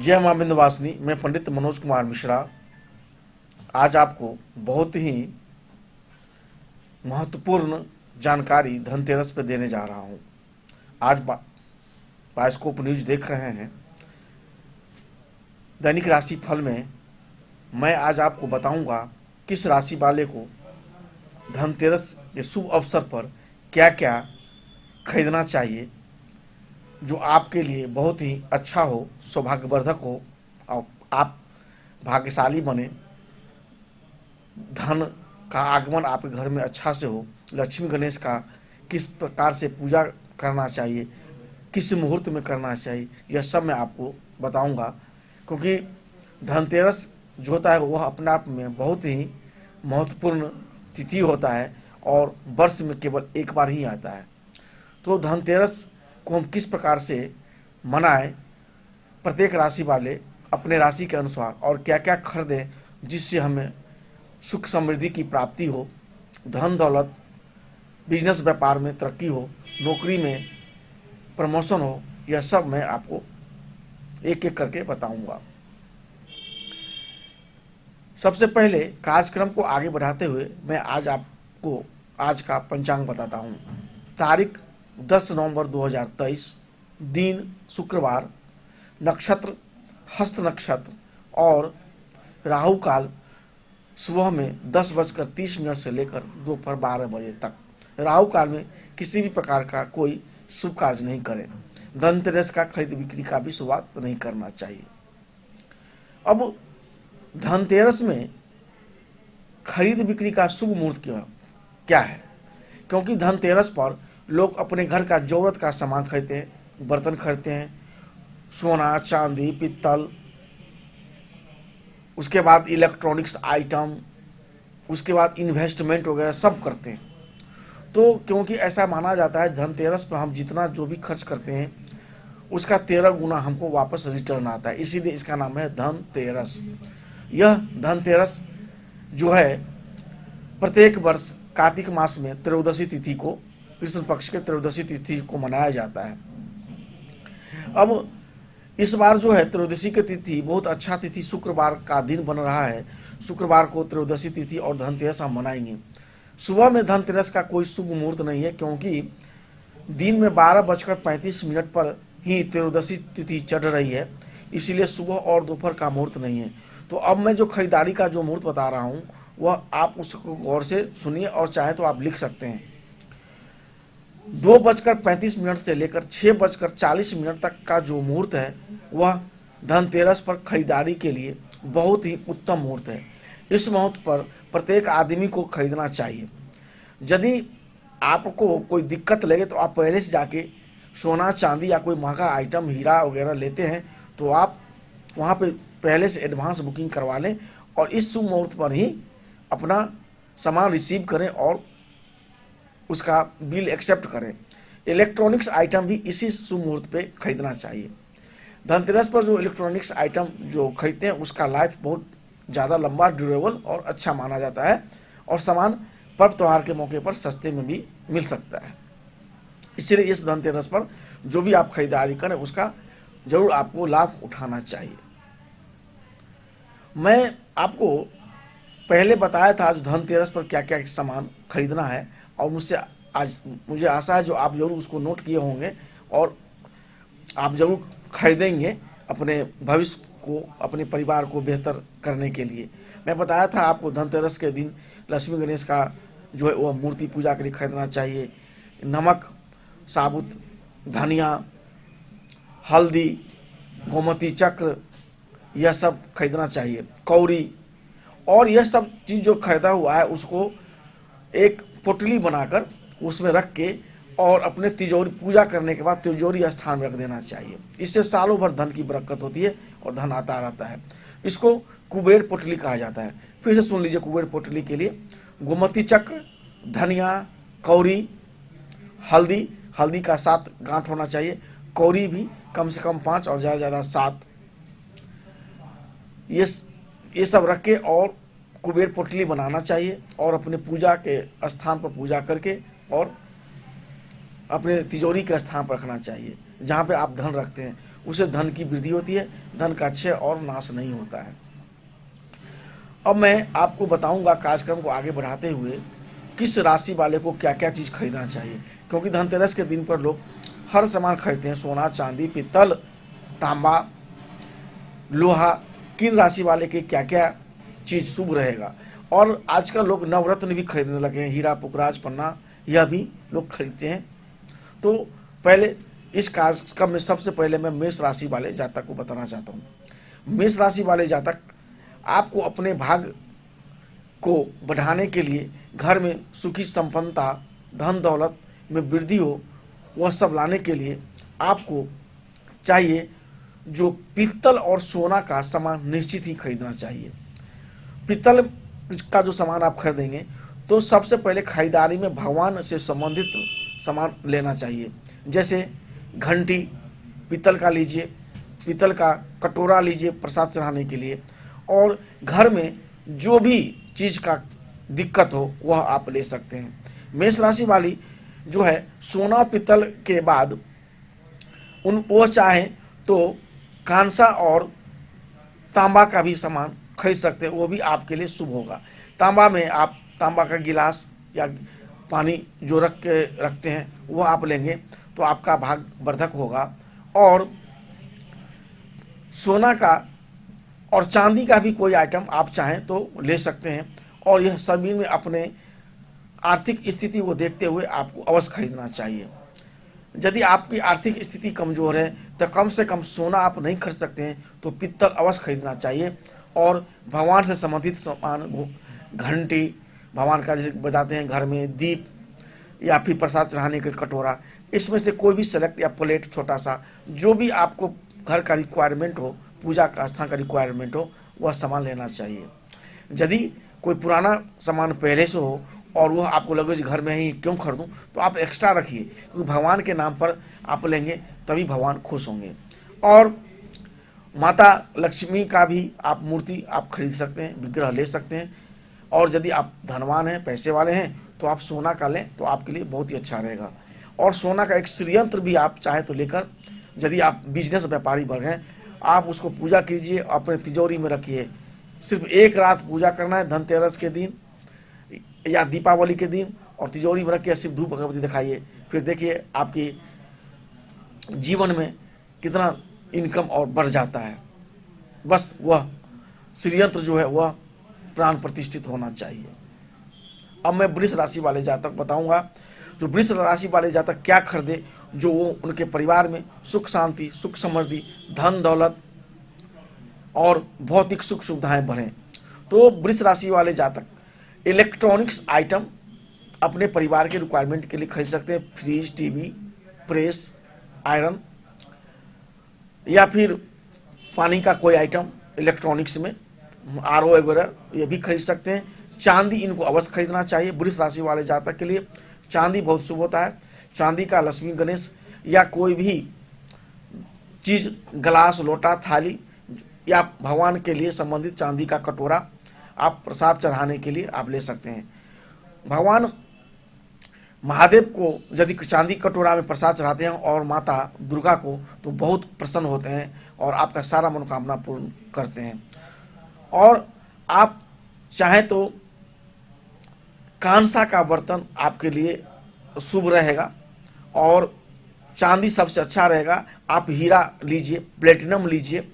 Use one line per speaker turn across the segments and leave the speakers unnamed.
जय मां विंध्यवासिनी। मैं पंडित मनोज कुमार मिश्रा आज आपको बहुत ही महत्वपूर्ण जानकारी धनतेरस पे देने जा रहा हूं। आज बायोस्कोप न्यूज देख रहे हैं। दैनिक राशि फल में मैं आज आपको बताऊंगा किस राशि वाले को धनतेरस के शुभ अवसर पर क्या क्या खरीदना चाहिए जो आपके लिए बहुत ही अच्छा हो, सौभाग्यवर्धक हो और आप भाग्यशाली बने, धन का आगमन आपके घर में अच्छा से हो। लक्ष्मी गणेश का किस प्रकार से पूजा करना चाहिए, किस मुहूर्त में करना चाहिए, यह सब मैं आपको बताऊंगा। क्योंकि धनतेरस जो होता है वह अपने आप में बहुत ही महत्वपूर्ण तिथि होता है और वर्ष में केवल एक बार ही आता है। तो धनतेरस को हम किस प्रकार से मनाएं, प्रत्येक राशि वाले अपने राशि के अनुसार और क्या क्या खरीदें जिससे हमें सुख समृद्धि की प्राप्ति हो, धन दौलत, बिजनेस व्यापार में तरक्की हो, नौकरी में प्रमोशन हो, यह सब मैं आपको एक एक करके बताऊंगा। सबसे पहले कार्यक्रम को आगे बढ़ाते हुए मैं आज आपको आज का पंचांग बताता हूं। तारीख 10 नवंबर 2023, दिन शुक्रवार, नक्षत्र हस्त नक्षत्र और राहु काल सुबह में 10:30 से लेकर दोपहर 12 बजे तक। राहु काल में किसी भी प्रकार का कोई शुभ कार्य नहीं करें। धनतेरस का खरीद बिक्री का भी शुरुआत नहीं करना चाहिए। अब धनतेरस में खरीद बिक्री का शुभ मुहूर्त क्या है? क्योंकि धनतेरस पर लोग अपने घर का जरूरत का सामान खरीदते हैं, बर्तन खरीदते हैं, सोना चांदी पित्तल, उसके बाद इलेक्ट्रॉनिक्स आइटम, उसके बाद इन्वेस्टमेंट वगैरह सब करते हैं। तो क्योंकि ऐसा माना जाता है धनतेरस पर हम जितना जो भी खर्च करते हैं उसका 13 गुना हमको वापस रिटर्न आता है, इसीलिए इसका नाम है धनतेरस। यह धनतेरस जो है प्रत्येक वर्ष कार्तिक मास में त्रयोदशी तिथि को, कृष्ण पक्ष के त्रयोदशी तिथि को मनाया जाता है। अब इस बार जो है त्रयोदशी की तिथि बहुत अच्छा तिथि शुक्रवार का दिन बन रहा है। शुक्रवार को त्रयोदशी तिथि और धनतेरस हम मनाएंगे। सुबह में धनतेरस का कोई शुभ मुहूर्त नहीं है क्योंकि दिन में 12:35 पर ही त्रयोदशी तिथि चढ़ रही है, इसीलिए सुबह और दोपहर का मुहूर्त नहीं है। तो अब मैं जो खरीदारी का जो मुहूर्त बता रहा हूँ वह आप उसको गौर से सुनिए और चाहे तो आप लिख सकते हैं। 2:35 से लेकर 6:40 तक का जो मुहूर्त है वह धनतेरस पर खरीदारी के लिए बहुत ही उत्तम मुहूर्त है। इस मुहूर्त पर प्रत्येक आदमी को खरीदना चाहिए। यदि आपको कोई दिक्कत लगे तो आप पहले से जाके सोना चांदी या कोई महंगा आइटम हीरा वगैरह लेते हैं तो आप वहाँ पे पहले से एडवांस बुकिंग करवा लें और इस शुभ मुहूर्त पर ही अपना सामान रिसीव करें और उसका बिल एक्सेप्ट करें। इलेक्ट्रॉनिक्स आइटम भी इसी शुभ मुहूर्त पे खरीदना चाहिए। धनतेरस पर जो इलेक्ट्रॉनिक्स आइटम जो खरीदते हैं उसका लाइफ बहुत ज़्यादा लंबा, ड्यूरेबल और अच्छा माना जाता है और सामान पर्व त्यौहार के मौके पर सस्ते में भी मिल सकता है। इसलिए इस धनतेरस पर जो भी आप खरीदारी करें उसका जरूर आपको लाभ उठाना चाहिए। मैं आपको पहले बताया था जो धनतेरस पर क्या क्या सामान खरीदना है और मुझे आशा है जो आप जरूर उसको नोट किए होंगे और आप जरूर खरीदेंगे अपने भविष्य को, अपने परिवार को बेहतर करने के लिए। मैं बताया था आपको धनतेरस के दिन लक्ष्मी गणेश का जो है वह मूर्ति पूजा के लिए खरीदना चाहिए। नमक, साबुत धनिया, हल्दी, गोमती चक्र, यह सब खरीदना चाहिए। कौड़ी और यह सब चीज़ जो खरीदा हुआ है उसको एक पोटली बनाकर उसमें रख के और अपने तिजोरी पूजा करने के बाद तिजोरी स्थान में रख देना चाहिए। इससे सालों भर धन की बरकत होती है और धन आता रहता है। इसको कुबेर पोटली कहा जाता है। फिर से सुन लीजिए, कुबेर पोटली के लिए गोमती चक्र, धनिया, कौड़ी, हल्दी का 7 गांठ होना चाहिए, कौड़ी भी कम से कम 5 और ज़्यादा से ज़्यादा 7, ये सब रख के और कुबेर पोटली बनाना चाहिए और अपने पूजा के स्थान पर पूजा करके और अपने तिजोरी के स्थान पर रखना चाहिए जहाँ पे आप धन रखते हैं। उसे धन की वृद्धि होती है, धन का क्षय और नाश नहीं होता है। अब मैं आपको बताऊंगा कार्यक्रम को आगे बढ़ाते हुए किस राशि वाले को क्या क्या चीज़ खरीदना चाहिए, क्योंकि धनतेरस के दिन पर लोग हर सामान खरीदते हैं, सोना, चांदी, पीतल, तांबा, लोहा। किन राशि वाले के क्या क्या चीज़ शुभ रहेगा। और आजकल लोग नवरत्न भी खरीदने लगे हैं, हीरा, पुखराज, पन्ना, यह भी लोग खरीदते हैं। तो पहले इस कार्यक्रम में सबसे पहले मैं मेष राशि वाले जातक को बताना चाहता हूँ। मेष राशि वाले जातक, आपको अपने भाग्य को बढ़ाने के लिए घर में सुखी संपन्नता, धन दौलत में वृद्धि हो, वह सब लाने के लिए आपको चाहिए जो पीतल और सोना का सामान निश्चित ही खरीदना चाहिए। पीतल का जो सामान आप खरीदेंगे तो सबसे पहले खरीदारी में भगवान से संबंधित सामान लेना चाहिए, जैसे घंटी पीतल का लीजिए, पीतल का कटोरा लीजिए प्रसाद चढ़ाने के लिए, और घर में जो भी चीज़ का दिक्कत हो वह आप ले सकते हैं। मेष राशि वाली जो है सोना पीतल के बाद वो चाहें तो कांसा और तांबा का भी सामान खरीद सकते हैं, वो भी आपके लिए शुभ होगा। तांबा में आप तांबा का गिलास या पानी जो रखते हैं वो आप लेंगे तो आपका भाग्य वर्धक होगा। और सोना का और चांदी का भी कोई आइटम आप चाहें तो ले सकते हैं, और यह सभी में अपने आर्थिक स्थिति को देखते हुए आपको अवश्य खरीदना चाहिए। यदि आपकी आर्थिक स्थिति कमज़ोर है तो कम से कम सोना आप नहीं खरीद सकते हैं तो पीतल अवश्य खरीदना चाहिए। और भगवान से संबंधित सामान, घंटी भगवान का जैसे बजाते हैं घर में, दीप या फिर प्रसाद चढ़ाने का कटोरा, इसमें से कोई भी सेलेक्ट, या प्लेट छोटा सा, जो भी आपको घर का रिक्वायरमेंट हो, पूजा का स्थान का रिक्वायरमेंट हो, वह सामान लेना चाहिए। यदि कोई पुराना सामान पहले से हो और वह आपको लगे घर में ही क्यों खरीदूं, तो आप एक्स्ट्रा रखिए, क्योंकि भगवान के नाम पर आप लेंगे तभी भगवान खुश होंगे। और माता लक्ष्मी का भी आप मूर्ति आप खरीद सकते हैं, विग्रह ले सकते हैं। और यदि आप धनवान हैं, पैसे वाले हैं, तो आप सोना का लें तो आपके लिए बहुत ही अच्छा रहेगा। और सोना का एक श्रीयंत्र भी आप चाहे तो लेकर, यदि आप बिजनेस व्यापारी वर्ग हैं, आप उसको पूजा कीजिए, अपने तिजोरी में रखिए। सिर्फ एक रात पूजा करना है, धनतेरस के दिन या दीपावली के दिन, और तिजोरी में रख के सिर्फ धूप अगरबत्ती दिखाइए। फिर देखिए आपकी जीवन में कितना इनकम और बढ़ जाता है। बस वह श्रीयंत्र जो है वह प्राण प्रतिष्ठित होना चाहिए। अब मैं वृष राशि वाले जातक बताऊंगा, जो वृष राशि वाले जातक क्या खरीदे जो वो उनके परिवार में सुख शांति, सुख समृद्धि, धन दौलत और भौतिक सुख सुविधाएं बढ़ें। तो वृष राशि वाले जातक इलेक्ट्रॉनिक्स आइटम अपने परिवार के रिक्वायरमेंट के लिए खरीद सकते हैं। फ्रिज, टीवी, प्रेस, आयरन, या फिर पानी का कोई आइटम इलेक्ट्रॉनिक्स में, आरओ वगैरह, ये भी खरीद सकते हैं। चांदी इनको अवश्य खरीदना चाहिए। वृष राशि वाले जातक के लिए चांदी बहुत शुभ होता है। चांदी का लक्ष्मी गणेश या कोई भी चीज़, गिलास, लोटा, थाली, या भगवान के लिए संबंधित चांदी का कटोरा आप प्रसाद चढ़ाने के लिए आप ले सकते हैं। भगवान महादेव को यदि चांदी कटोरा में प्रसाद चढ़ाते हैं और माता दुर्गा को, तो बहुत प्रसन्न होते हैं और आपका सारा मनोकामना पूर्ण करते हैं। और आप चाहें तो कांसा का बर्तन आपके लिए शुभ रहेगा, और चांदी सबसे अच्छा रहेगा। आप हीरा लीजिए, प्लेटिनम लीजिए,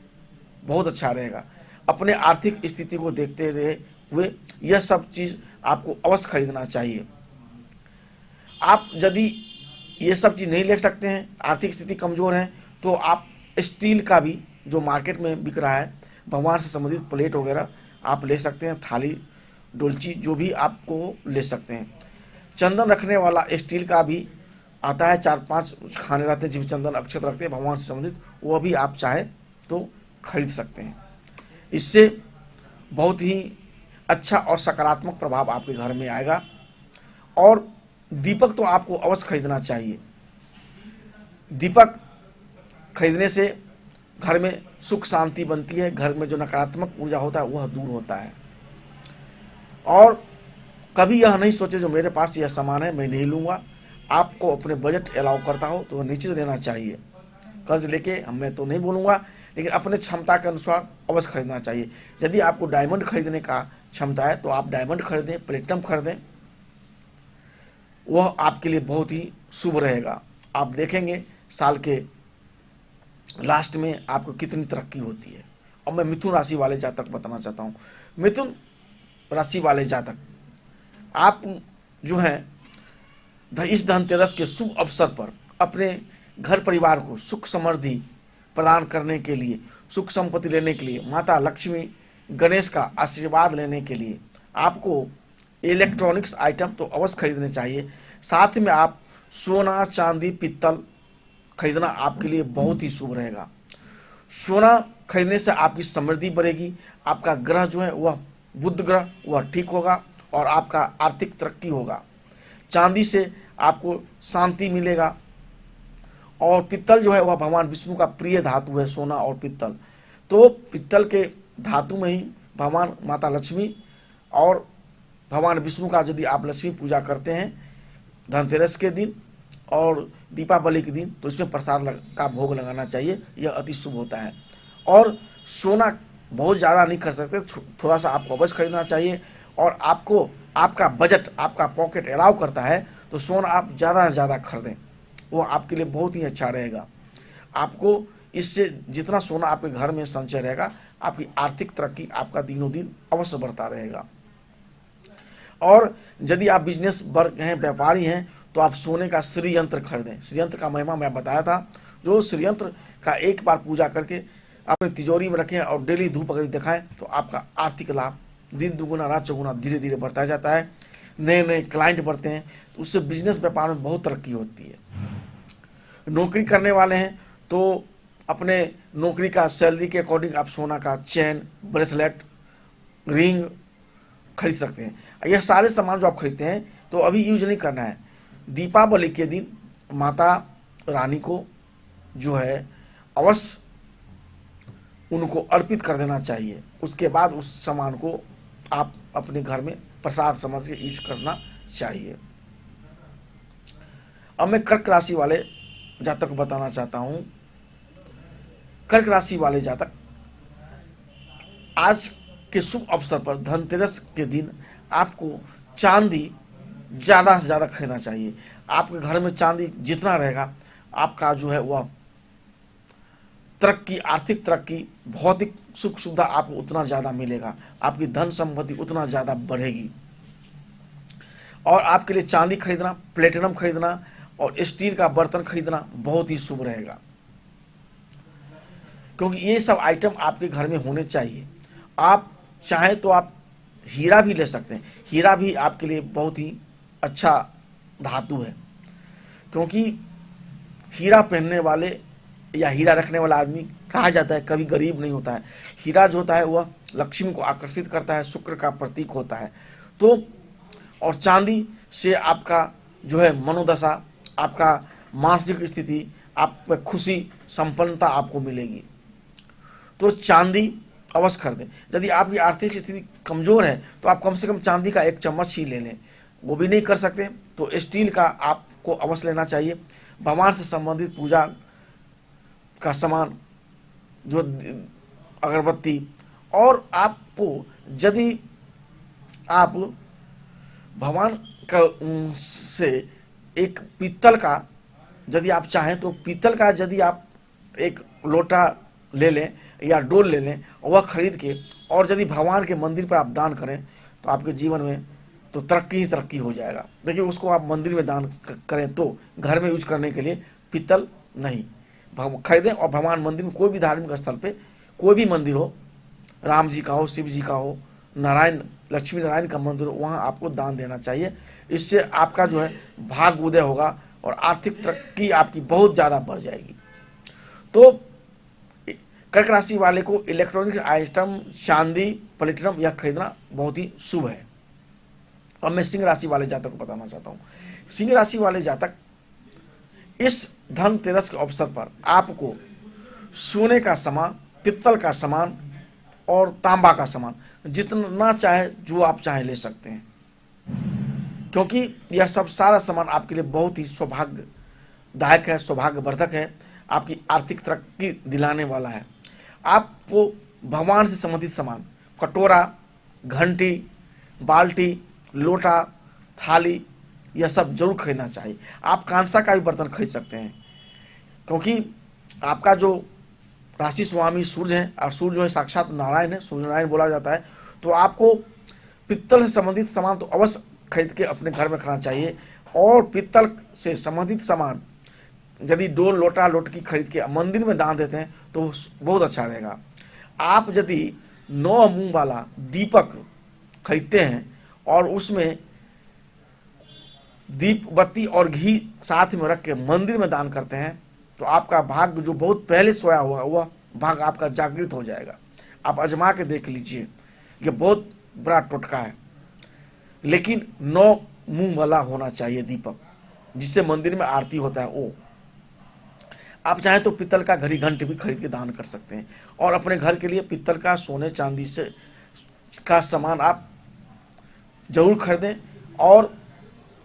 बहुत अच्छा रहेगा। अपने आर्थिक स्थिति को देखते हुए यह सब चीज़ आपको अवश्य खरीदना चाहिए। आप यदि ये सब चीज़ नहीं ले सकते हैं, आर्थिक स्थिति कमज़ोर है, तो आप स्टील का भी जो मार्केट में बिक रहा है, भगवान से संबंधित प्लेट वगैरह आप ले सकते हैं, थाली, डोलची, जो भी आपको ले सकते हैं। चंदन रखने वाला स्टील का भी आता है, 4-5 खाने रहते हैं जिसमें चंदन अक्षत रखते हैं भगवान से संबंधित, वह भी आप चाहे तो खरीद सकते हैं। इससे बहुत ही अच्छा और सकारात्मक प्रभाव आपके घर में आएगा। और दीपक तो आपको अवश्य खरीदना चाहिए। दीपक खरीदने से घर में सुख शांति बनती है, घर में जो नकारात्मक ऊर्जा होता है वह दूर होता है। और कभी यह नहीं सोचे जो मेरे पास यह सामान है मैं नहीं लूँगा। आपको अपने बजट अलाउ करता हो तो निश्चित लेना चाहिए। कर्ज लेके मैं तो नहीं बोलूँगा, लेकिन अपने क्षमता के अनुसार अवश्य खरीदना चाहिए। यदि आपको डायमंड खरीदने का क्षमता है तो आप डायमंड खरीदें, प्लेटिनम खरीदें, वह आपके लिए बहुत ही शुभ रहेगा। आप देखेंगे साल के लास्ट में आपको कितनी तरक्की होती है। और मैं मिथुन राशि वाले जातक बताना चाहता हूँ। मिथुन राशि वाले जातक, आप जो हैं इस धनतेरस के शुभ अवसर पर अपने घर परिवार को सुख समृद्धि प्रदान करने के लिए, सुख संपत्ति लेने के लिए, माता लक्ष्मी गणेश का आशीर्वाद लेने के लिए आपको इलेक्ट्रॉनिक्स आइटम तो अवश्य खरीदने चाहिए। साथ में आप सोना, चांदी, पित्तल खरीदना आपके लिए बहुत ही शुभ रहेगा। सोना खरीदने से आपकी समृद्धि बढ़ेगी, आपका ग्रह जो है वह बुध ग्रह वह ठीक होगा और आपका आर्थिक तरक्की होगा। चांदी से आपको शांति मिलेगा। और पित्तल जो है वह भगवान विष्णु का प्रिय धातु है, सोना और पित्तल। तो पित्तल के धातु में ही भगवान माता लक्ष्मी और भगवान विष्णु का यदि आप लक्ष्मी पूजा करते हैं धनतेरस के दिन और दीपावली के दिन, तो इसमें प्रसाद का भोग लगाना चाहिए, यह अति शुभ होता है। और सोना बहुत ज़्यादा नहीं खरीद सकते, थोड़ा सा आपको अवश्य खरीदना चाहिए। और आपको आपका बजट, आपका पॉकेट अलाउ करता है तो सोना आप ज़्यादा से ज़्यादा खरीदें, वो आपके लिए बहुत ही अच्छा रहेगा। आपको इससे जितना सोना आपके घर में संचय रहेगा, आपकी आर्थिक तरक्की आपका दिनों दिन अवश्य बढ़ता रहेगा। और यदि आप बिजनेस वर्ग हैं, व्यापारी हैं, तो आप सोने का श्री यंत्र खरीदें। श्री यंत्र का महिमा मैं बताया था। जो श्री यंत्र का एक बार पूजा करके अपनी तिजोरी में रखें और डेली धूप अगर दिखाएं तो आपका आर्थिक लाभ दिन दुगुना रात चौगुना धीरे धीरे बढ़ता जाता है। नए नए क्लाइंट बढ़ते हैं, तो उससे बिजनेस व्यापार में बहुत तरक्की होती है। नौकरी करने वाले हैं तो अपने नौकरी का सैलरी के अकॉर्डिंग आप सोना का चेन, ब्रेसलेट, रिंग खरीद सकते हैं। यह सारे सामान जो आप खरीदते हैं तो अभी यूज नहीं करना है। दीपावली के दिन माता रानी को जो है अवश्य उनको अर्पित कर देना चाहिए। उसके बाद उस सामान को आप अपने घर में प्रसाद समझ के यूज करना चाहिए। अब मैं कर्क राशि वाले जातक को बताना चाहता हूं। कर्क राशि वाले जातक, आज के शुभ अवसर पर धनतेरस के दिन आपको चांदी ज़्यादा से ज़्यादा खरीदना चाहिए। आपके घर में चांदी जितना रहेगा, आपका जो है वह तरक्की, आर्थिक तरक्की, भौतिक सुख सुविधा आपको उतना ज़्यादा मिलेगा, आपकी धन संपत्ति उतना ज़्यादा बढ़ेगी। और आपके लिए चांदी खरीदना, प्लेटिनम खरीदना और स्टील का बर्तन खरीदना बहुत ही शुभ रहेगा, क्योंकि ये सब आइटम आपके घर में होने चाहिए। आप चाहें तो आप हीरा भी ले सकते हैं। हीरा भी आपके लिए बहुत ही अच्छा धातु है, क्योंकि हीरा पहनने वाले या हीरा रखने वाला आदमी कहा जाता है कभी गरीब नहीं होता है। हीरा जो होता है वह लक्ष्मी को आकर्षित करता है, शुक्र का प्रतीक होता है। तो और चांदी से आपका जो है मनोदशा, आपका मानसिक स्थिति, आप में खुशी, संपन्नता आपको मिलेगी। तो चांदी अवश्य खरीदें। यदि आपकी आर्थिक स्थिति कमज़ोर है तो आप कम से कम चांदी का 1 चम्मच ही ले लें। वो भी नहीं कर सकते तो स्टील का आपको अवश्य लेना चाहिए। भगवान से संबंधित पूजा का सामान, जो अगरबत्ती, और आपको यदि आप भगवान का से एक पीतल का, यदि आप चाहें तो पीतल का यदि आप एक लोटा ले लें या डोल ले लें, वह खरीद के, और यदि भगवान के मंदिर पर आप दान करें तो आपके जीवन में तो तरक्की ही तरक्की हो जाएगा। देखिए, उसको आप मंदिर में दान करें तो घर में यूज करने के लिए पीतल नहीं खरीदें। और भगवान मंदिर में, कोई भी धार्मिक स्थल पे कोई भी मंदिर हो, राम जी का हो, शिव जी का हो, नारायण, लक्ष्मी नारायण का मंदिर हो, वहाँ आपको दान देना चाहिए। इससे आपका जो है भाग्य उदय होगा और आर्थिक तरक्की आपकी बहुत ज़्यादा बढ़ जाएगी। तो कर्क राशि वाले को इलेक्ट्रॉनिक आइटम, चांदी, प्लेटिनम यह खरीदना बहुत ही शुभ है। अब मैं सिंह राशि वाले जातक को बताना चाहता हूँ। सिंह राशि वाले जातक, इस धनतेरस के अवसर पर आपको सोने का सामान, पित्तल का सामान और तांबा का सामान जितना चाहे, जो आप चाहे ले सकते हैं, क्योंकि यह सब सारा सामान आपके लिए बहुत ही सौभाग्यदायक है, सौभाग्यवर्धक है। आपकी आर्थिक तरक्की दिलाने वाला है। आपको भगवान से संबंधित सामान, कटोरा, घंटी, बाल्टी, लोटा, थाली, यह सब जरूर खरीदना चाहिए। आप कांसा का भी बर्तन खरीद सकते हैं, क्योंकि आपका जो राशि स्वामी सूर्य है, और सूर्य जो है साक्षात नारायण है, सूर्य नारायण बोला जाता है। तो आपको पित्तल से संबंधित सामान तो अवश्य खरीद के अपने घर में रखना चाहिए। और पित्तल से संबंधित सामान यदि डोल, लोटा, लोटकी खरीद के मंदिर में दान देते हैं तो बहुत अच्छा रहेगा। आप यदि 9 मुंह वाला दीपक खरीदते हैं और उसमें दीप, बत्ती और घी साथ में रख के मंदिर में दान करते हैं तो आपका भाग्य जो बहुत पहले सोया हुआ वह भाग्य आपका जागृत हो जाएगा। आप आजमा के देख लीजिए, ये बहुत बड़ा टोटका है। लेकिन 9 मुंह वाला होना चाहिए दीपक, जिससे मंदिर में आरती होता है वो। आप चाहें तो पित्तल का घड़ी, घंटी भी खरीद के दान कर सकते हैं। और अपने घर के लिए पित्तल का, सोने चांदी से का सामान आप जरूर खरीदें। और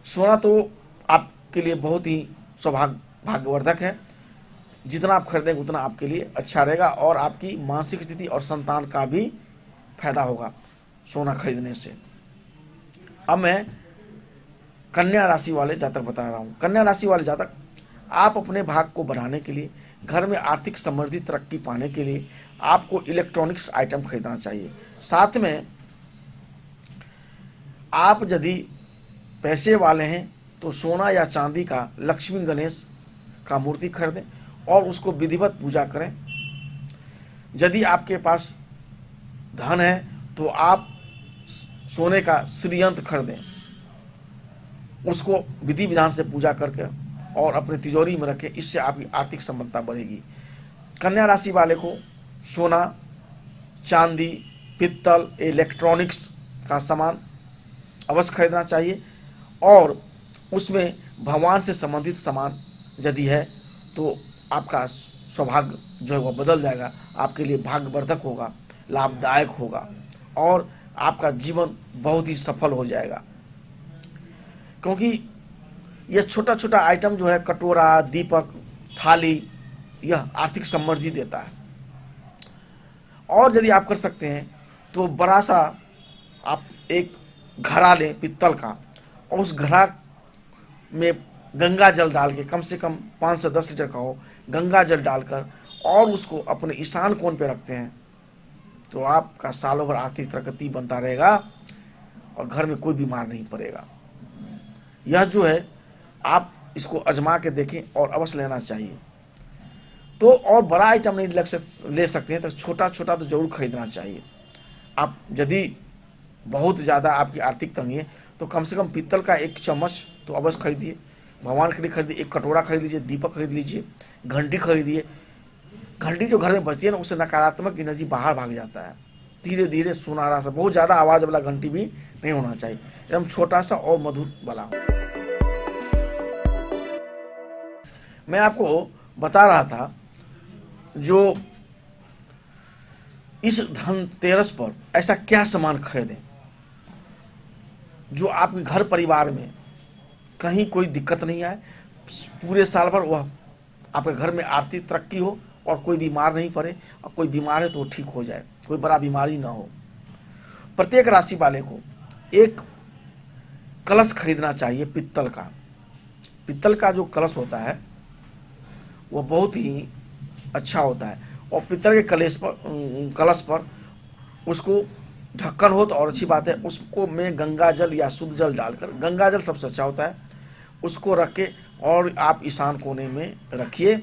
सोना तो आपके लिए बहुत ही भाग्यवर्धक है। जितना आप खरीदेंगे उतना आपके लिए अच्छा रहेगा और आपकी मानसिक स्थिति और संतान का भी फायदा होगा सोना खरीदने से। अब मैं कन्या राशि वाले जातक बता रहा हूँ। कन्या राशि वाले जातक, आप अपने भाग को बढ़ाने के लिए, घर में आर्थिक समृद्धि, तरक्की पाने के लिए आपको इलेक्ट्रॉनिक्स आइटम खरीदना चाहिए। साथ में आप यदि पैसे वाले हैं तो सोना या चांदी का लक्ष्मी गणेश का मूर्ति खरीदें और उसको विधिवत पूजा करें। यदि आपके पास धन है तो आप सोने का श्रीयंत्र खरीदें, उसको विधि विधान से पूजा करके और अपने तिजोरी में रखें। इससे आपकी आर्थिक संपन्नता बढ़ेगी। कन्या राशि वाले को सोना, चांदी, पित्तल, इलेक्ट्रॉनिक्स का सामान अवश्य खरीदना चाहिए और उसमें भगवान से संबंधित सामान यदि है तो आपका सौभाग्य जो है वह बदल जाएगा, आपके लिए भाग्यवर्धक होगा, लाभदायक होगा और आपका जीवन बहुत ही सफल हो जाएगा। क्योंकि यह छोटा छोटा आइटम जो है, कटोरा, दीपक, थाली, यह आर्थिक समृद्धि देता है। और यदि आप कर सकते हैं तो बड़ा सा आप एक घड़ा लें पित्तल का और उस घड़ा में गंगा जल डाल के, कम से कम 5 से 10 लीटर का हो, गंगा जल डालकर और उसको अपने ईशान कोण पे रखते हैं तो आपका सालों भर आर्थिक प्रगति बनता रहेगा और घर में कोई बीमार नहीं पड़ेगा। यह जो है आप इसको आजमा के देखें और अवश्य लेना चाहिए। तो और बड़ा आइटम नहीं ले सकते हैं तो छोटा छोटा तो जरूर खरीदना चाहिए। आप यदि बहुत ज़्यादा आपकी आर्थिक तंगी है तो कम से कम पित्तल का 1 चम्मच तो अवश्य खरीदिए, भगवान के लिए खरीदिए। 1 कटोरा खरीद लीजिए, दीपक खरीद लीजिए, घंटी खरीदिए। घंटी जो घर में बजती है ना, उससे नकारात्मक एनर्जी बाहर भाग जाता है। धीरे धीरे सुनारा सा, बहुत ज़्यादा आवाज़ वाला घंटी भी नहीं होना चाहिए, एकदम छोटा सा और मधुर वाला। मैं आपको बता रहा था जो इस धनतेरस पर ऐसा क्या सामान खरीदें जो आपके घर परिवार में कहीं कोई दिक्कत नहीं आए, पूरे साल भर वह आपके घर में आर्थिक तरक्की हो और कोई बीमार नहीं पड़े, और कोई बीमार है तो ठीक हो जाए, कोई बड़ा बीमारी ना हो। प्रत्येक राशि वाले को एक कलश खरीदना चाहिए पित्तल का। पित्तल का जो कलश होता है वह बहुत ही अच्छा होता है और पित्तल के कलश पर उसको ढक्कन हो तो और अच्छी बात है, उसको में गंगा जल या शुद्ध जल डालकर, गंगा जल सबसे अच्छा होता है, उसको रख के और आप ईशान कोने में रखिए।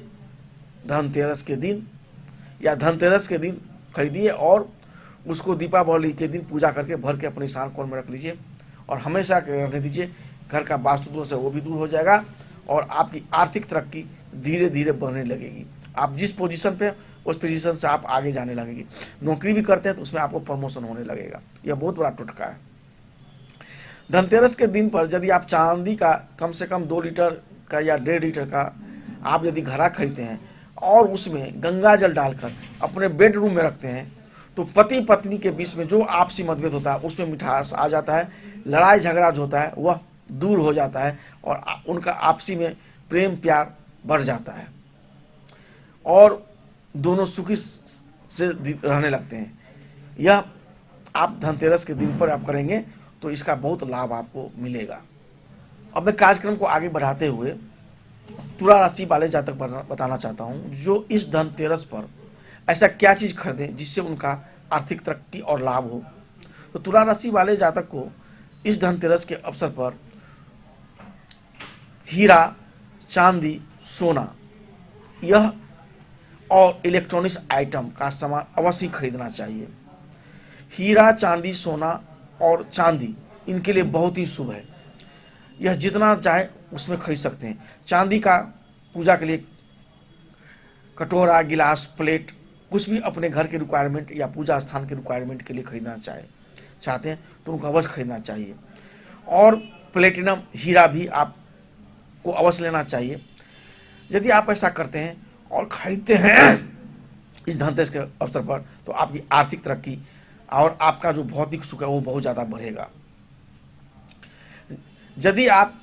धनतेरस के दिन या धनतेरस के दिन खरीदिए और उसको दीपावली के दिन पूजा करके भर के अपने ईशान कोने में रख लीजिए और हमेशा रहने दीजिए। घर का वास्तु दोष है वो भी दूर हो जाएगा और आपकी आर्थिक तरक्की धीरे धीरे बढ़ने लगेगी। आप जिस पोजीशन पे, उस पोजीशन से आप आगे जाने लगेगी। नौकरी भी करते हैं तो उसमें आपको प्रमोशन होने लगेगा। यह बहुत बड़ा टोटका है। धनतेरस के दिन पर यदि आप चांदी का कम से कम 2 लीटर का या 1.5 लीटर का आप यदि घड़ा खरीदते हैं और उसमें गंगा जल डालकर अपने बेडरूम में रखते हैं तो पति पत्नी के बीच में जो आपसी मतभेद होता है उसमें मिठास आ जाता है, लड़ाई झगड़ा जो होता है वह दूर हो जाता है और उनका आपसी में प्रेम प्यार बढ़ जाता है। और दोनों सुखी से रहने लगते हैं। यह आप धनतेरस के दिन पर आप करेंगे तो इसका बहुत लाभ आपको मिलेगा। अब मैं कार्यक्रम को आगे बढ़ाते हुए तुला राशि वाले जातक बताना चाहता हूं जो इस धनतेरस पर ऐसा क्या चीज खरीदें जिससे उनका आर्थिक तरक्की और लाभ हो। तो तुला राशि वाले जातक को इस धनतेरस के अवसर पर हीरा, चांदी, सोना यह और इलेक्ट्रॉनिक्स आइटम का सामान अवश्य खरीदना चाहिए। हीरा, चांदी, सोना और चांदी इनके लिए बहुत ही शुभ है। यह जितना चाहे उसमें खरीद सकते हैं। चांदी का पूजा के लिए कटोरा, गिलास, प्लेट कुछ भी अपने घर के रिक्वायरमेंट या पूजा स्थान के रिक्वायरमेंट के लिए खरीदना चाहते हैं तो उनको अवश्य खरीदना चाहिए। और प्लेटिनम हीरा भी आपको अवश्य लेना चाहिए। यदि आप ऐसा करते हैं और खरीदते हैं इस धनतेरस के अवसर पर तो आपकी आर्थिक तरक्की और आपका जो भौतिक सुख है वो बहुत ज़्यादा बढ़ेगा। यदि आप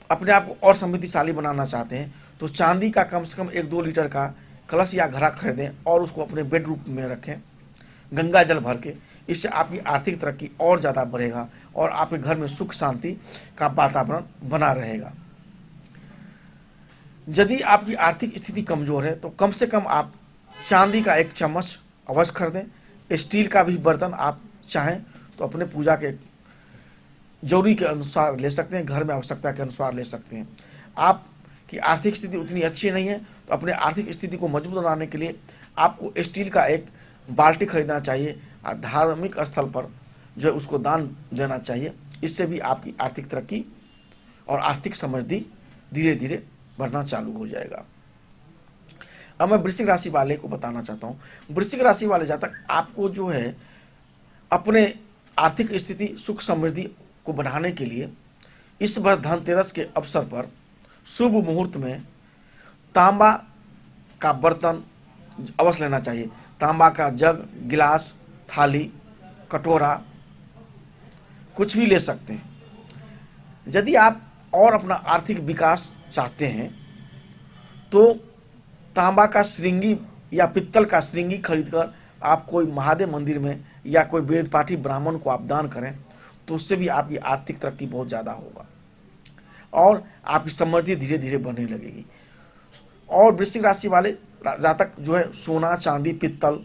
अपने आप को और समृद्धिशाली बनाना चाहते हैं तो चांदी का कम से कम 1-2 लीटर का कलश या घड़ा खरीदें और उसको अपने बेडरूम में रखें गंगा जल भर के। इससे आपकी आर्थिक तरक्की और ज़्यादा बढ़ेगा और आपके घर में सुख शांति का वातावरण बना रहेगा। यदि आपकी आर्थिक स्थिति कमजोर है तो कम से कम आप चांदी का 1 चम्मच अवश्य खरीदें। स्टील का भी बर्तन आप चाहें तो अपने पूजा के जरूरी के अनुसार ले सकते हैं, घर में आवश्यकता के अनुसार ले सकते हैं। आपकी आर्थिक स्थिति उतनी अच्छी नहीं है तो अपने आर्थिक स्थिति को मजबूत बनाने के लिए आपको स्टील का 1 बाल्टी खरीदना चाहिए और धार्मिक स्थल पर जो है उसको दान देना चाहिए। इससे भी आपकी आर्थिक तरक्की और आर्थिक समृद्धि धीरे धीरे बढ़ना चालू हो जाएगा। अब मैं वृश्चिक राशि वाले को बताना चाहता हूं। वृश्चिक राशि वाले जातक आपको जो है अपने आर्थिक स्थिति सुख समृद्धि को बढ़ाने के लिए इस बार धनतेरस के अवसर पर शुभ मुहूर्त में तांबा का बर्तन अवश्य लेना चाहिए। तांबा का जग, गिलास, थाली, कटोरा कुछ भी ले सकते हैं। यदि आप और अपना आर्थिक विकास चाहते हैं तो तांबा का श्रृंगी या पित्तल का श्रृंगी खरीदकर आप कोई महादेव मंदिर में या कोई वेद पाठी ब्राह्मण को आप दान करें तो उससे भी आपकी आर्थिक तरक्की बहुत ज़्यादा होगा और आपकी समृद्धि धीरे धीरे बढ़ने लगेगी। और वृश्चिक राशि वाले जातक जो है सोना, चांदी, पित्तल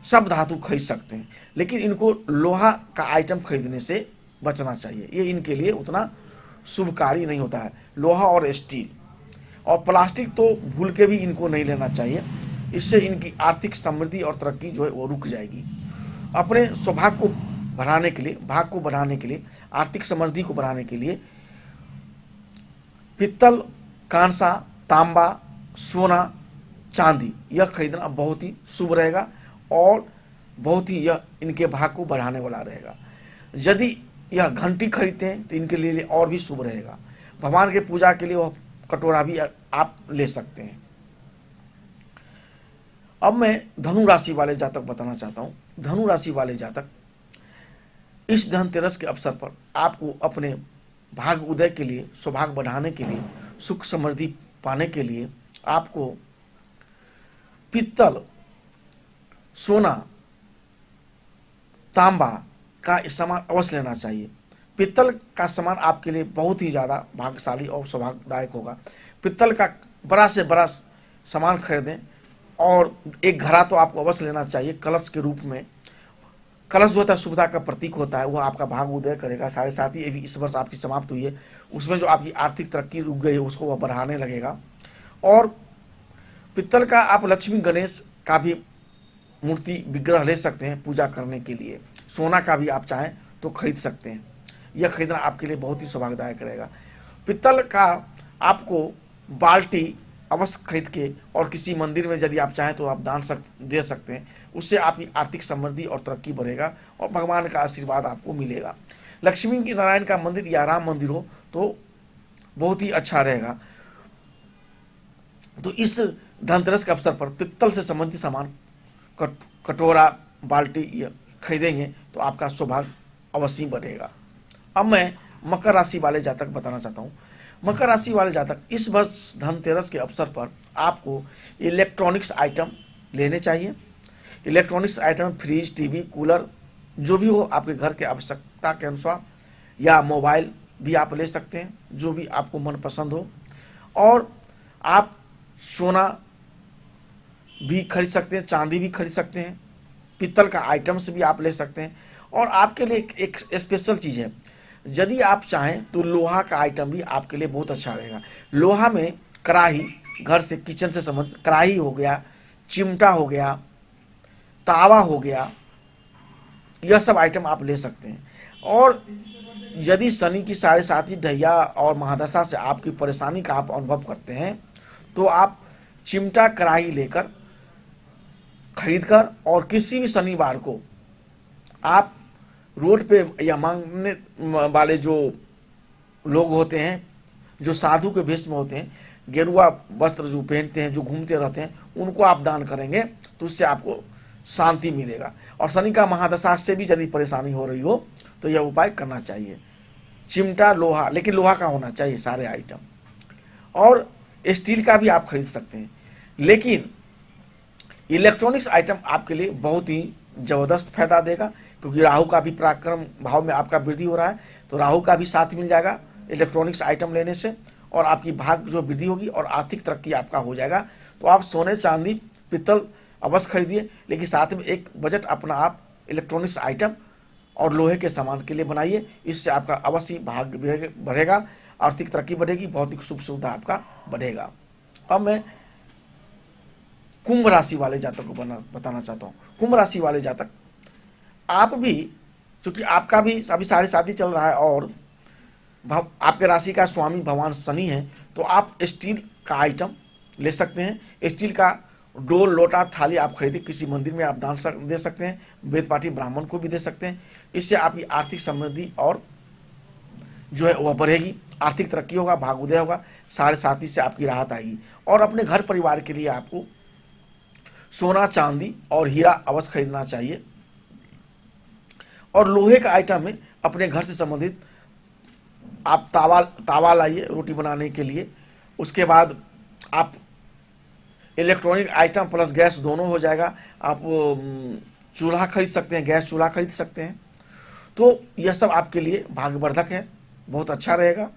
सब धातु खरीद सकते हैं, लेकिन इनको लोहा का आइटम खरीदने से बचना चाहिए। ये इनके लिए उतना शुभकारी नहीं होता है। लोहा और स्टील और प्लास्टिक तो भूल के भी इनको नहीं लेना चाहिए। इससे इनकी आर्थिक समृद्धि और तरक्की जो है वो रुक जाएगी। अपने सौभाग्य को बढ़ाने के लिए, भाग को बढ़ाने के लिए, आर्थिक समृद्धि को बढ़ाने के लिए पित्तल, कांसा, तांबा, सोना, चांदी यह खरीदना बहुत ही शुभ रहेगा और बहुत ही यह इनके भाग को बढ़ाने वाला रहेगा। यदि यह घंटी खरीदते हैं तो इनके लिए और भी शुभ रहेगा। भगवान के पूजा के लिए वह कटोरा भी आप ले सकते हैं। अब मैं धनु राशि वाले जातक बताना चाहता हूं। धनु राशि वाले जातक इस धनतेरस के अवसर पर आपको अपने भाग्य उदय के लिए, सौभाग्य बढ़ाने के लिए, सुख समृद्धि पाने के लिए आपको पित्तल, सोना, तांबा का सामान अवश्य लेना चाहिए। पित्तल का सामान आपके लिए बहुत ही ज़्यादा भाग्यशाली और सौभाग्यदायक होगा। पित्तल का बड़ा से बड़ा सामान खरीदें और 1 घड़ा तो आपको अवश्य लेना चाहिए कलश के रूप में। कलश जो होता है शुभता का प्रतीक होता है, वह आपका भाग्य उदय करेगा। साथ ही ये भी इस वर्ष आपकी समाप्त हुई है, उसमें जो आपकी आर्थिक तरक्की रुक गई है उसको वह बढ़ाने लगेगा। और पित्तल का आप लक्ष्मी गणेश का भी मूर्ति विग्रह ले सकते हैं पूजा करने के लिए। सोना का भी आप चाहें तो खरीद सकते हैं। यह खरीदना आपके लिए बहुत ही सौभाग्यदायक रहेगा। पित्तल का आपको बाल्टी अवश्य खरीद के और किसी मंदिर में यदि आप चाहें तो आप दान दे सकते हैं। उससे आपकी आर्थिक समृद्धि और तरक्की बढ़ेगा और भगवान का आशीर्वाद आपको मिलेगा। लक्ष्मी नारायण का मंदिर या राम मंदिर हो तो बहुत ही अच्छा रहेगा। तो इस धनतेरस के अवसर पर पित्तल से संबंधित सामान, कटोरा, बाल्टी खरीदेंगे तो आपका सौभाग्य अवश्य बढ़ेगा। अब मैं मकर राशि वाले जातक बताना चाहता हूँ। मकर राशि वाले जातक, इस वर्ष धनतेरस के अवसर पर आपको इलेक्ट्रॉनिक्स आइटम लेने चाहिए। Electronics item fridge, TV, cooler जो भी हो आपके घर के आवश्यकता के अनुसार, या मोबाइल भी आप ले सकते हैं जो भी आपको मनपसंद हो। और आप सोना भी खरीद सकते हैं, चांदी भी खरीद सकते हैं, पीतल का आइटम्स भी आप ले सकते हैं। और आपके लिए एक स्पेशल चीज़ है, यदि आप चाहें तो लोहा का आइटम भी आपके लिए बहुत अच्छा रहेगा। लोहा में कढ़ाई, घर से किचन से संबंधित कढ़ाई हो गया, चिमटा हो गया, तावा हो गया, यह सब आइटम आप ले सकते हैं। और यदि शनि की साढ़े साती, ढैया और महादशा से आपकी परेशानी का आप अनुभव करते हैं तो आप चिमटा, कढ़ाई लेकर खरीद कर और किसी भी शनिवार को आप रोड पे या मांगने वाले जो लोग होते हैं, जो साधु के भेष में होते हैं, गेरुआ वस्त्र जो पहनते हैं, जो घूमते रहते हैं, उनको आप दान करेंगे तो उससे आपको शांति मिलेगा। और शनि का महादशा से भी यदि परेशानी हो रही हो तो यह उपाय करना चाहिए। चिमटा, लोहा, लेकिन लोहा का होना चाहिए सारे आइटम। और स्टील का भी आप खरीद सकते हैं। लेकिन इलेक्ट्रॉनिक्स आइटम आपके लिए बहुत ही ज़बरदस्त फायदा देगा, क्योंकि राहु का भी पराक्रम भाव में आपका वृद्धि हो रहा है, तो राहु का भी साथ मिल जाएगा इलेक्ट्रॉनिक्स आइटम लेने से, और आपकी भाग्य जो वृद्धि होगी और आर्थिक तरक्की आपका हो जाएगा। तो आप सोने, चांदी, पीतल अवश्य खरीदिए, लेकिन साथ में एक बजट अपना आप इलेक्ट्रॉनिक्स आइटम और लोहे के सामान के लिए बनाइए। इससे आपका अवश्य भाग्य बढ़ेगा, आर्थिक तरक्की बढ़ेगी, भौतिक सुख सुविधा आपका बढ़ेगा। अब मैं कुंभ राशि वाले जातक को बताना चाहता हूँ। कुंभ राशि वाले जातक, आप भी, क्योंकि आपका भी अभी साढ़े साती चल रहा है और आपके राशि का स्वामी भगवान शनि है, तो आप स्टील का आइटम ले सकते हैं। स्टील का डोल, लोटा, थाली आप खरीदे, किसी मंदिर में आप दान दे सकते हैं, वेद पाठी ब्राह्मण को भी दे सकते हैं। इससे आपकी आर्थिक समृद्धि और जो है वह बढ़ेगी, आर्थिक तरक्की होगा, भाग्योदय होगा, साढ़े साती से आपकी राहत आएगी। और अपने घर परिवार के लिए आपको सोना, चांदी और हीरा अवश्य खरीदना चाहिए। और लोहे का आइटम में अपने घर से संबंधित आप तावा लाइए रोटी बनाने के लिए। उसके बाद आप इलेक्ट्रॉनिक आइटम प्लस गैस दोनों हो जाएगा। आप चूल्हा खरीद सकते हैं, गैस चूल्हा खरीद सकते हैं। तो यह सब आपके लिए भाग्यवर्धक है, बहुत अच्छा रहेगा।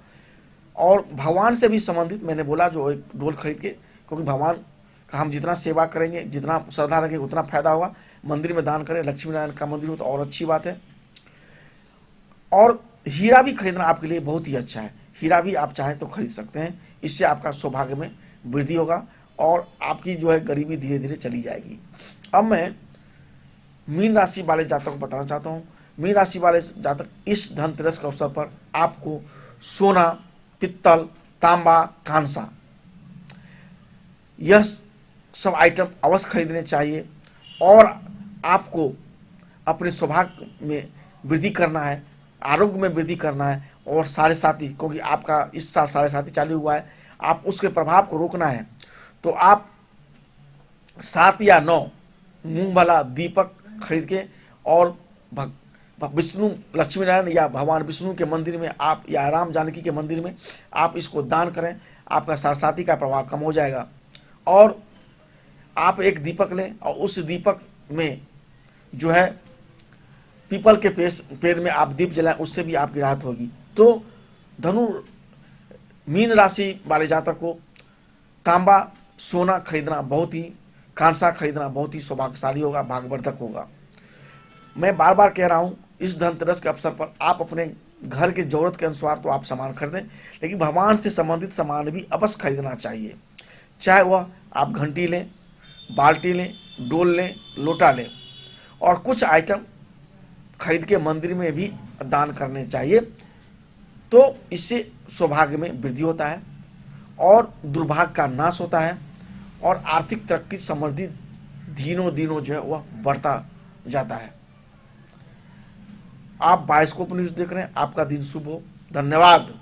और भगवान से भी संबंधित मैंने बोला जो एक डोल खरीद के, क्योंकि भगवान का हम जितना सेवा करेंगे, जितना श्रद्धा रखेंगे, उतना फायदा होगा। मंदिर में दान करें, लक्ष्मी नारायण का मंदिर हो तो और अच्छी बात है। और हीरा भी खरीदना आपके लिए बहुत ही अच्छा है, हीरा भी आप चाहें तो खरीद सकते हैं। इससे आपका सौभाग्य में वृद्धि होगा और आपकी जो है गरीबी धीरे धीरे चली जाएगी। अब मैं मीन राशि वाले जातक को बताना चाहता हूँ। मीन राशि वाले जातक, इस धनतेरस के अवसर पर आपको सोना, पित्तल, तांबा, कांसा, यह सब आइटम अवश्य खरीदने चाहिए। और आपको अपने सौभाग्य में वृद्धि करना है, आरोग्य में वृद्धि करना है। और साढ़े साती, क्योंकि आपका इस साल साढ़े साती चालू हुआ है, आप उसके प्रभाव को रोकना है। तो आप 7 या 9 मूंग वाला दीपक खरीद के और विष्णु, लक्ष्मी नारायण या भगवान विष्णु के मंदिर में आप, या राम जानकी के मंदिर में आप इसको दान करें, आपका साढ़े साती का प्रभाव कम हो जाएगा। और आप एक दीपक लें और उस दीपक में जो है पीपल के पेड़ में आप दीप जलाएं, उससे भी आपकी राहत होगी। तो मीन राशि वाले जातक को तांबा, सोना खरीदना बहुत ही, कांसा खरीदना बहुत ही सौभाग्यशाली होगा, भाग्यवर्धक होगा। मैं बार बार कह रहा हूँ, इस धनतेरस के अवसर पर आप अपने घर की जरूरत के अनुसार तो आप सामान खरीदें, लेकिन भगवान से संबंधित सामान भी अवश्य खरीदना चाहिए। चाहे वह आप घंटी लें, बाल्टी लें, डोल लें, लोटा लें, और कुछ आइटम खरीद के मंदिर में भी दान करने चाहिए। तो इससे सौभाग्य में वृद्धि होता है और दुर्भाग्य का नाश होता है और आर्थिक तरक्की, समृद्धि दिनों दिनों जो है वह बढ़ता जाता है। आप बायोस्कोप न्यूज़ देख रहे हैं, आपका दिन शुभ हो। धन्यवाद।